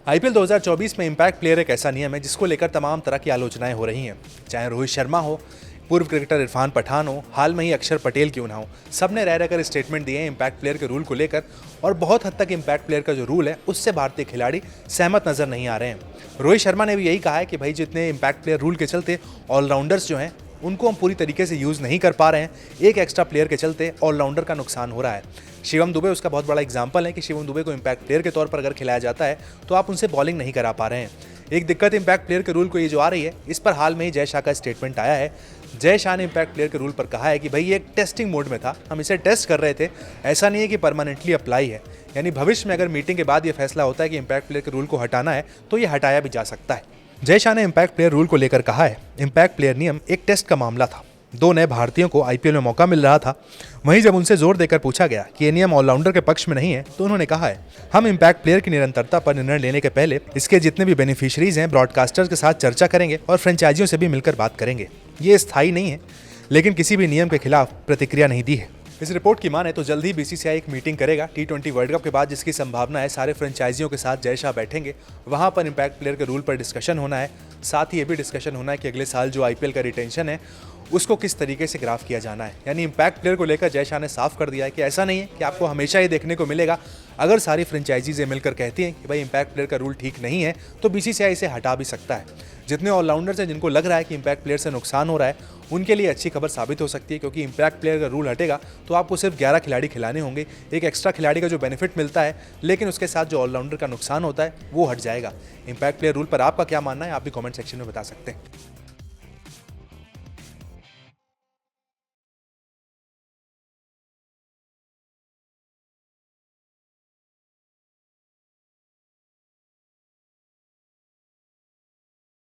IPL 2024 में impact player एक ऐसा नियम है जिसको लेकर तमाम तरह की आलोचनाएं हो रही हैं। चाहे रोहित शर्मा हो, पूर्व क्रिकेटर इरफान पठान हो, हाल में ही अक्षर पटेल क्यों ना हो, सबने रह रहकर स्टेटमेंट दिए हैं इम्पैक्ट प्लेयर के रूल को लेकर। और बहुत हद तक इम्पैक्ट प्लेयर का जो रूल है उससे भारतीय खिलाड़ी सहमत नजर नहीं आ रहे हैं। रोहित शर्मा ने भी यही कहा है कि भाई जितने इम्पैक्ट प्लेयर रूल के चलते ऑलराउंडर्स जो हैं उनको हम पूरी तरीके से यूज़ नहीं कर पा रहे हैं, एक एक्स्ट्रा प्लेयर के चलते ऑलराउंडर का नुकसान हो रहा है। शिवम दुबे उसका बहुत बड़ा एग्जांपल है कि शिवम दुबे को इम्पैक्ट प्लेयर के तौर पर अगर खिलाया जाता है तो आप उनसे बॉलिंग नहीं करा पा रहे हैं। एक दिक्कत इम्पैक्ट प्लेयर के रूल को ये जो आ रही है, इस पर हाल में ही जय शाह का स्टेटमेंट आया है। जय शाह ने इम्पैक्ट प्लेयर के रूल पर कहा है कि भाई ये एक टेस्टिंग मोड में था, हम इसे टेस्ट कर रहे थे, ऐसा नहीं है कि परमानेंटली अप्लाई है। यानी भविष्य में अगर मीटिंग के बाद ये फैसला होता है कि इम्पैक्ट प्लेयर के रूल को हटाना है तो ये हटाया भी जा सकता है। जय शाह ने इम्पैक्ट प्लेयर रूल को लेकर कहा है, इम्पैक्ट प्लेयर नियम एक टेस्ट का मामला था, 2 नए भारतीयों को आईपीएल में मौका मिल रहा था। वहीं जब उनसे जोर देकर पूछा गया कि ये नियम ऑलराउंडर के पक्ष में नहीं है तो उन्होंने कहा है, हम इम्पैक्ट प्लेयर की निरंतरता पर निर्णय लेने के पहले इसके जितने भी बेनिफिशरीज हैं ब्रॉडकास्टर्स के साथ चर्चा करेंगे और फ्रेंचाइजियों से भी मिलकर बात करेंगे। ये स्थायी नहीं है, लेकिन किसी भी नियम के खिलाफ प्रतिक्रिया नहीं दी है। इस रिपोर्ट की माने तो जल्द ही बीसीसीआई एक मीटिंग करेगा T20 वर्ल्ड कप के बाद, जिसकी संभावना है सारे फ्रेंचाइजियों के साथ जय शाह बैठेंगे, वहां पर इम्पैक्ट प्लेयर के रूल पर डिस्कशन होना है। साथ ही ये भी डिस्कशन होना है कि अगले साल जो आईपीएल का रिटेंशन है उसको किस तरीके से ग्राफ किया जाना है। यानी इम्पैक्ट प्लेयर को लेकर जय शाह ने साफ कर दिया है कि ऐसा नहीं है कि आपको हमेशा ये देखने को मिलेगा। अगर सारी फ्रेंचाइजीज मिलकर कहती हैं कि भाई इम्पैक्ट प्लेयर का रूल ठीक नहीं है तो बीसीसीआई इसे हटा भी सकता है। जितने ऑलराउंडर्स हैं जिनको लग रहा है कि इम्पैक्ट प्लेयर से नुकसान हो रहा है, उनके लिए अच्छी खबर साबित हो सकती है, क्योंकि इम्पैक्ट प्लेयर का रूल हटेगा तो आपको सिर्फ 11 खिलाड़ी खिलाने होंगे। एक एक्स्ट्रा खिलाड़ी का जो बेनिफिट मिलता है, लेकिन उसके साथ जो ऑलराउंडर का नुकसान होता है वो हट जाएगा। इम्पैक्ट प्लेयर रूल पर आपका क्या मानना है, आप भी कमेंट सेक्शन में बता सकते हैं।